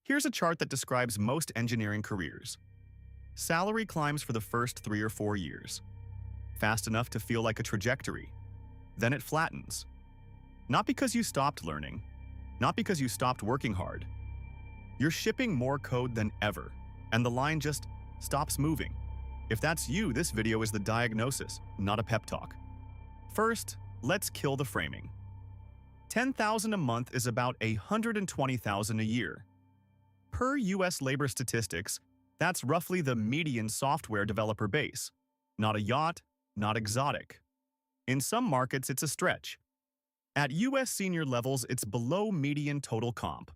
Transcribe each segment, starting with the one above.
Here's a chart that describes most engineering careers. Salary climbs for the first 3 or 4 years, fast enough to feel like a trajectory. Then it flattens. Not because you stopped learning, not because you stopped working hard. You're shipping more code than ever, and the line just stops moving. If that's you, this video is the diagnosis, not a pep talk. First, let's kill the framing. $10,000 a month is about $120,000 a year. Per US labor statistics, that's roughly the median software developer base. Not a yacht, not exotic. In some markets, it's a stretch. At US senior levels, it's below median total comp.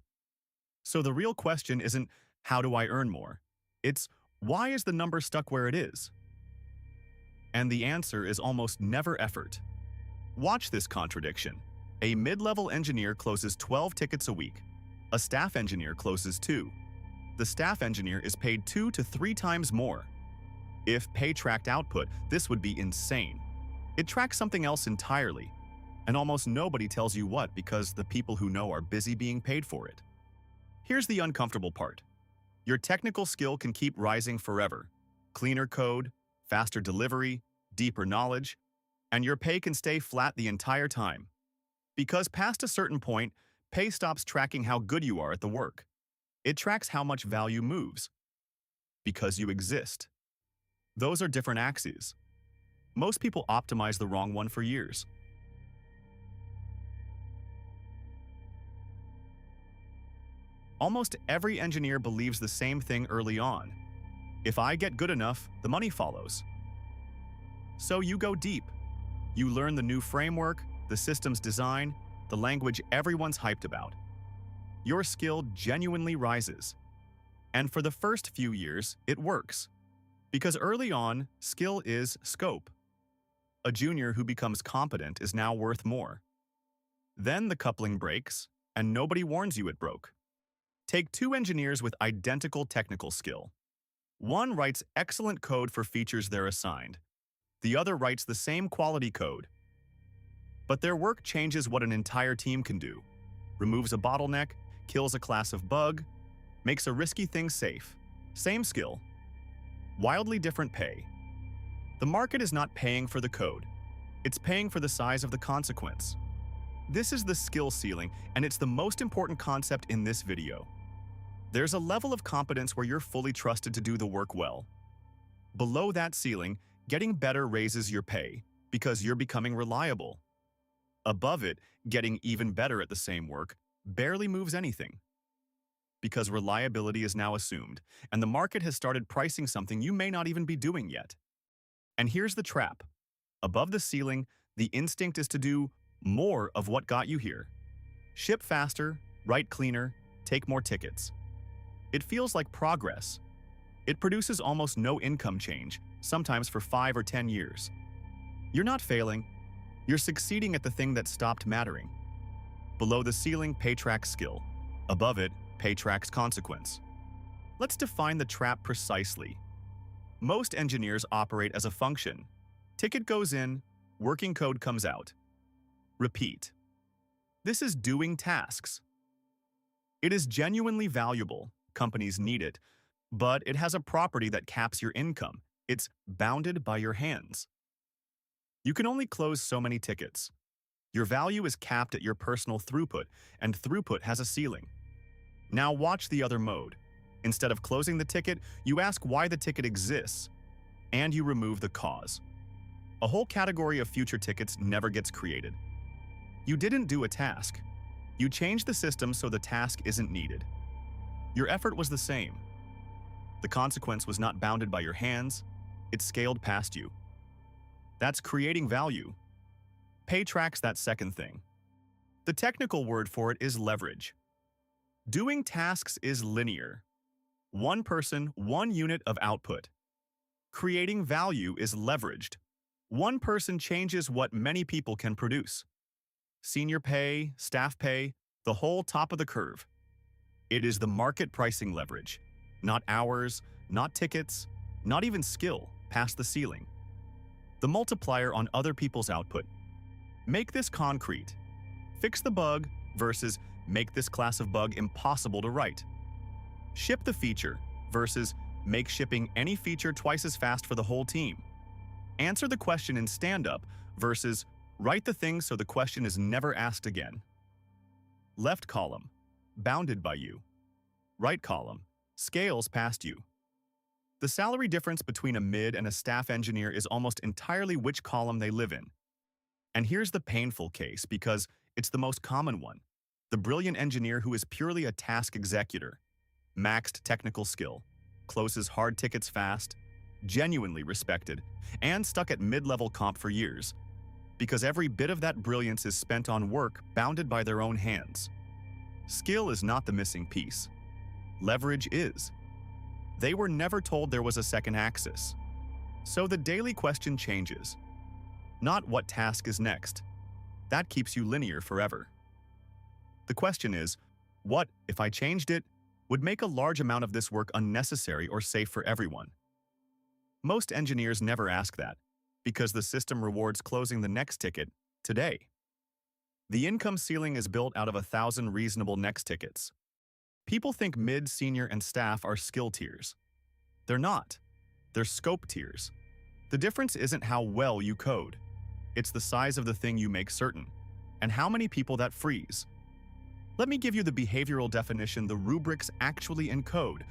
So the real question isn't, how do I earn more? It's, why is the number stuck where it is? And the answer is almost never effort. Watch this contradiction. A mid-level engineer closes 12 tickets a week. A staff engineer closes 2. The staff engineer is paid 2 to 3 times more. If pay tracked output, this would be insane. It tracks something else entirely, and almost nobody tells you what because the people who know are busy being paid for it. Here's the uncomfortable part. Your technical skill can keep rising forever. Cleaner code, faster delivery, deeper knowledge, and your pay can stay flat the entire time. Because past a certain point, pay stops tracking how good you are at the work. It tracks how much value moves. Because you exist. Those are different axes. Most people optimize the wrong one for years. Almost every engineer believes the same thing early on. If I get good enough, the money follows. So you go deep. You learn the new framework, the system's design, the language everyone's hyped about. Your skill genuinely rises. And for the first few years, it works. Because early on, skill is scope. A junior who becomes competent is now worth more. Then the coupling breaks, and nobody warns you it broke. Take 2 engineers with identical technical skill. One writes excellent code for features they're assigned. The other writes the same quality code. But their work changes what an entire team can do. Removes a bottleneck, kills a class of bug, makes a risky thing safe. Same skill. Wildly different pay. The market is not paying for the code. It's paying for the size of the consequence. This is the skill ceiling, and it's the most important concept in this video. There's a level of competence where you're fully trusted to do the work well. Below that ceiling, getting better raises your pay because you're becoming reliable. Above it, getting even better at the same work barely moves anything. Because reliability is now assumed, and the market has started pricing something you may not even be doing yet. And here's the trap. Above the ceiling, the instinct is to do more of what got you here. Ship faster, write cleaner, take more tickets. It feels like progress. It produces almost no income change, sometimes for 5 or 10 years. You're not failing. You're succeeding at the thing that stopped mattering. Below the ceiling, pay tracks skill. Above it, pay tracks consequence. Let's define the trap precisely. Most engineers operate as a function. Ticket goes in, working code comes out. Repeat. This is doing tasks. It is genuinely valuable. Companies need it, but it has a property that caps your income. It's bounded by your hands. You can only close so many tickets. Your value is capped at your personal throughput, and throughput has a ceiling. Now watch the other mode. Instead of closing the ticket, you ask why the ticket exists, and you remove the cause. A whole category of future tickets never gets created. You didn't do a task. You changed the system so the task isn't needed. Your effort was the same. The consequence was not bounded by your hands, it scaled past you. That's creating value. Pay tracks that second thing. The technical word for it is leverage. Doing tasks is linear. One person, one unit of output. Creating value is leveraged. One person changes what many people can produce. Senior pay, staff pay, the whole top of the curve. It is the market pricing leverage. Not hours, not tickets, not even skill past the ceiling. The multiplier on other people's output. Make this concrete. Fix the bug versus make this class of bug impossible to write. Ship the feature versus make shipping any feature twice as fast for the whole team. Answer the question in stand-up versus write the thing so the question is never asked again. Left column, bounded by you. Right column, scales past you. The salary difference between a mid and a staff engineer is almost entirely which column they live in. And here's the painful case because it's the most common one. The brilliant engineer who is purely a task executor, maxed technical skill, closes hard tickets fast, genuinely respected, and stuck at mid-level comp for years, because every bit of that brilliance is spent on work bounded by their own hands. Skill is not the missing piece. Leverage is. They were never told there was a second axis. So the daily question changes. Not what task is next. That keeps you linear forever. The question is, what, if I changed it, would make a large amount of this work unnecessary or safe for everyone? Most engineers never ask that, because the system rewards closing the next ticket today. The income ceiling is built out of 1,000 reasonable next tickets. People think mid, senior, and staff are skill tiers. They're not. They're scope tiers. The difference isn't how well you code. It's the size of the thing you make certain, and how many people that frees. Let me give you the behavioral definition the rubrics actually encode,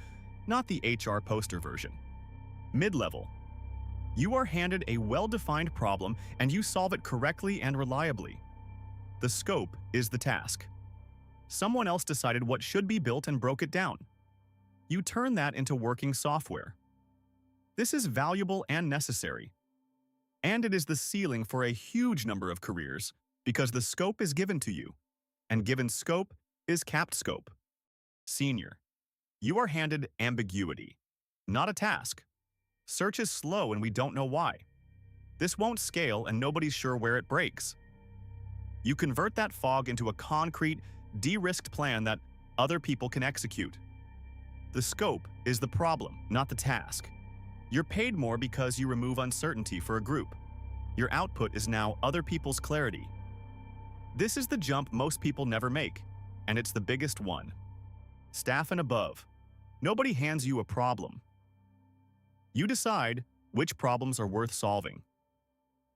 not the HR poster version. Mid-level. You are handed a well-defined problem and you solve it correctly and reliably. The scope is the task. Someone else decided what should be built and broke it down. You turn that into working software. This is valuable and necessary. And it is the ceiling for a huge number of careers because the scope is given to you. And given scope is capped scope. Senior. You are handed ambiguity, not a task. Search is slow and we don't know why. This won't scale and nobody's sure where it breaks. You convert that fog into a concrete, de-risked plan that other people can execute. The scope is the problem, not the task. You're paid more because you remove uncertainty for a group. Your output is now other people's clarity. This is the jump most people never make, and it's the biggest one. Staff and above. Nobody hands you a problem. You decide which problems are worth solving.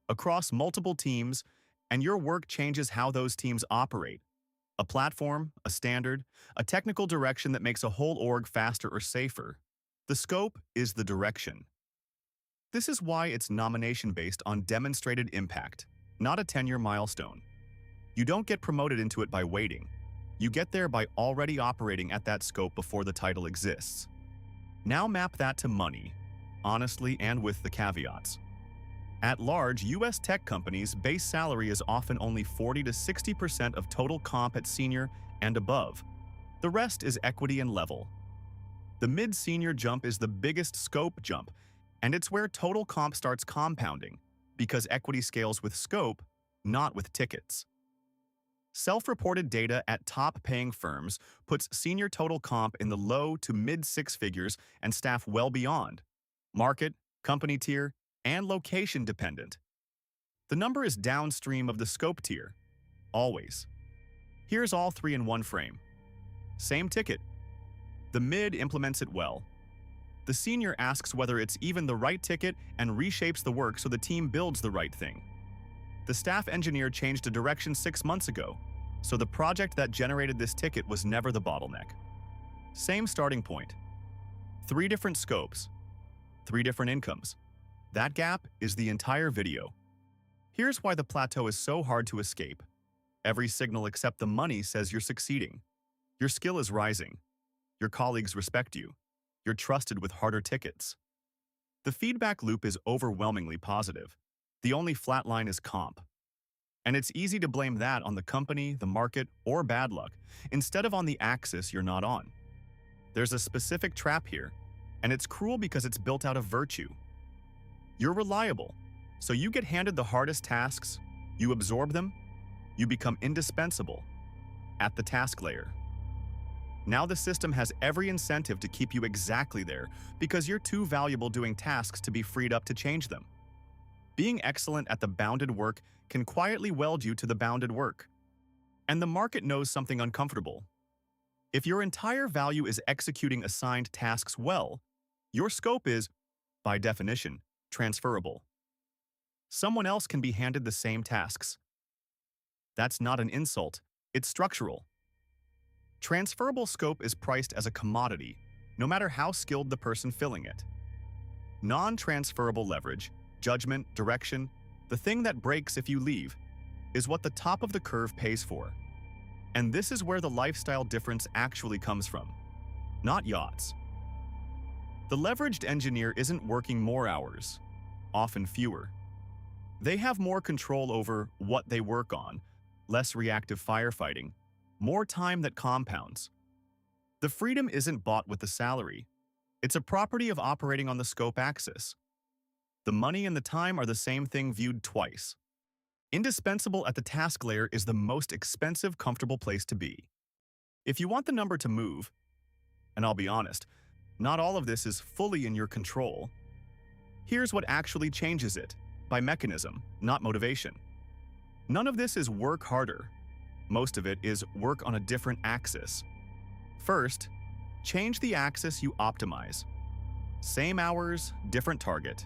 Across multiple teams, and your work changes how those teams operate. A platform, a standard, a technical direction that makes a whole org faster or safer. The scope is the direction. This is why it's nomination based on demonstrated impact, not a tenure milestone. You don't get promoted into it by waiting. You get there by already operating at that scope before the title exists. Now map that to money, honestly and with the caveats. At large, US tech companies' base salary is often only 40 to 60% of total comp at senior and above. The rest is equity and level. The mid-senior jump is the biggest scope jump, and it's where total comp starts compounding, because equity scales with scope, not with tickets. Self-reported data at top-paying firms puts senior total comp in the low to mid-six figures and staff well beyond. Market, company tier, and location dependent. The number is downstream of the scope tier, always. Here's all three in one frame. Same ticket. The mid implements it well. The senior asks whether it's even the right ticket and reshapes the work so the team builds the right thing. The staff engineer changed a direction 6 months ago, so the project that generated this ticket was never the bottleneck. Same starting point. 3 different scopes. 3 different incomes. That gap is the entire video. Here's why the plateau is so hard to escape. Every signal except the money says you're succeeding. Your skill is rising. Your colleagues respect you. You're trusted with harder tickets. The feedback loop is overwhelmingly positive. The only flat line is comp. And it's easy to blame that on the company, the market, or bad luck, instead of on the axis you're not on. There's a specific trap here, and it's cruel because it's built out of virtue. You're reliable, so you get handed the hardest tasks, you absorb them, you become indispensable at the task layer. Now the system has every incentive to keep you exactly there because you're too valuable doing tasks to be freed up to change them. Being excellent at the bounded work can quietly weld you to the bounded work. And the market knows something uncomfortable. If your entire value is executing assigned tasks well, your scope is, by definition, transferable. Someone else can be handed the same tasks. That's not an insult, it's structural. Transferable scope is priced as a commodity, no matter how skilled the person filling it. Non-transferable leverage, judgment, direction, the thing that breaks if you leave, is what the top of the curve pays for. And this is where the lifestyle difference actually comes from, not yachts. The leveraged engineer isn't working more hours, often fewer. They have more control over what they work on, less reactive firefighting, more time that compounds. The freedom isn't bought with the salary. It's a property of operating on the scope axis. The money and the time are the same thing viewed twice. Indispensable at the task layer is the most expensive, comfortable place to be. If you want the number to move, and I'll be honest, not all of this is fully in your control, here's what actually changes it, by mechanism, not motivation. None of this is work harder. Most of it is work on a different axis. First, change the axis you optimize. Same hours, different target.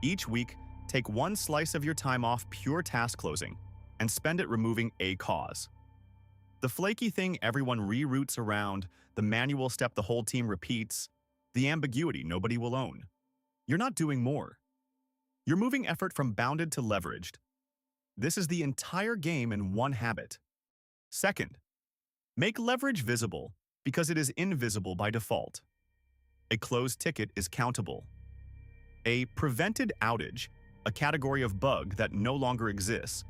Each week, take one slice of your time off pure task closing and spend it removing a cause. The flaky thing everyone reroutes around, the manual step the whole team repeats, the ambiguity nobody will own. You're not doing more. You're moving effort from bounded to leveraged. This is the entire game in one habit. Second, make leverage visible because it is invisible by default. A closed ticket is countable. A prevented outage, a category of bug that no longer exists.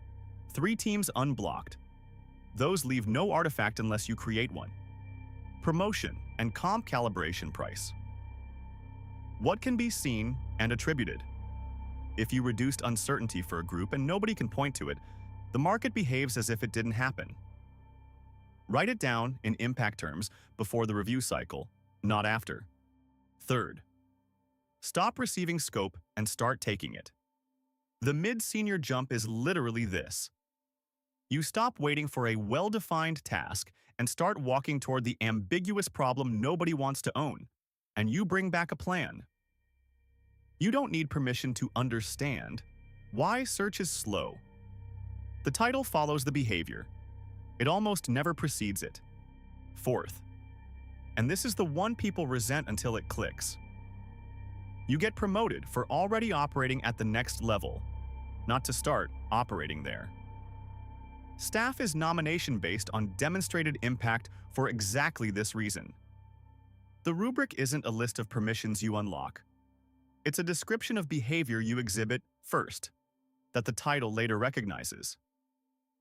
3 teams unblocked. Those leave no artifact unless you create one. Promotion and comp calibration price. What can be seen and attributed? If you reduced uncertainty for a group and nobody can point to it, the market behaves as if it didn't happen. Write it down in impact terms before the review cycle, not after. Third, stop receiving scope and start taking it. The mid-senior jump is literally this. You stop waiting for a well-defined task and start walking toward the ambiguous problem nobody wants to own, and you bring back a plan. You don't need permission to understand why search is slow. The title follows the behavior. It almost never precedes it. Fourth, and this is the one people resent until it clicks. You get promoted for already operating at the next level, not to start operating there. Staff is nomination-based on demonstrated impact for exactly this reason. The rubric isn't a list of permissions you unlock. It's a description of behavior you exhibit first, that the title later recognizes.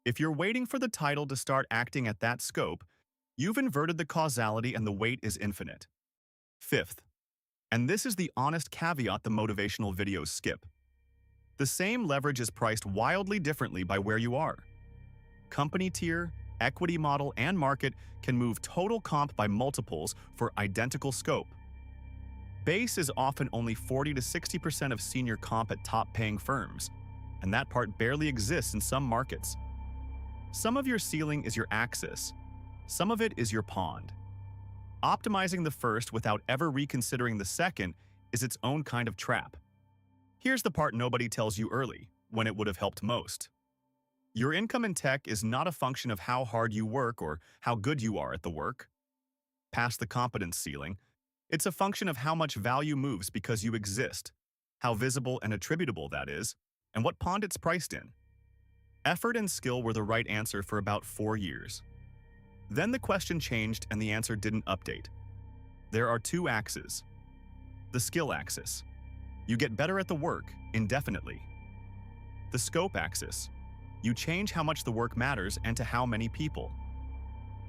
If you're waiting for the title to start acting at that scope, you've inverted the causality and the wait is infinite. Fifth, and this is the honest caveat the motivational videos skip. The same leverage is priced wildly differently by where you are. Company tier, equity model, and market can move total comp by multiples for identical scope. Base is often only 40 to 60% of senior comp at top-paying firms, and that part barely exists in some markets. Some of your ceiling is your axis. Some of it is your pond. Optimizing the first without ever reconsidering the second is its own kind of trap. Here's the part nobody tells you early, when it would have helped most. Your income in tech is not a function of how hard you work or how good you are at the work. Past the competence ceiling, it's a function of how much value moves because you exist, how visible and attributable that is, and what pond it's priced in. Effort and skill were the right answer for about 4 years. Then the question changed and the answer didn't update. There are 2 axes. The skill axis. You get better at the work, indefinitely. The scope axis. You change how much the work matters and to how many people.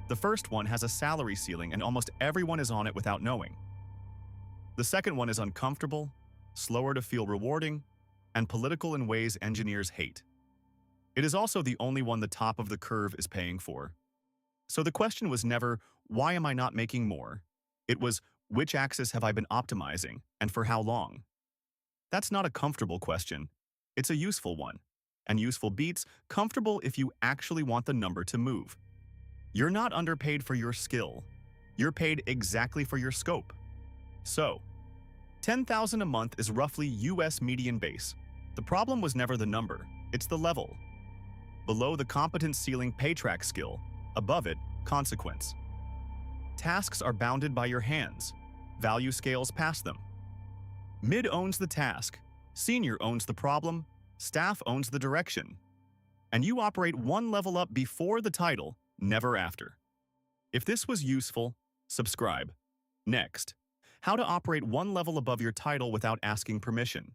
The first one has a salary ceiling and almost everyone is on it without knowing. The second one is uncomfortable, slower to feel rewarding, and political in ways engineers hate. It is also the only one the top of the curve is paying for. So the question was never, why am I not making more? It was, which axis have I been optimizing, and for how long? That's not a comfortable question. It's a useful one. And useful beats comfortable if you actually want the number to move. You're not underpaid for your skill. You're paid exactly for your scope. So, $10,000 a month is roughly US median base. The problem was never the number, it's the level. Below the competence ceiling pay track skill, above it, consequence. Tasks are bounded by your hands. Value scales past them. Mid owns the task, senior owns the problem, staff owns the direction. And you operate one level up before the title, never after. If this was useful, subscribe. Next, how to operate one level above your title without asking permission.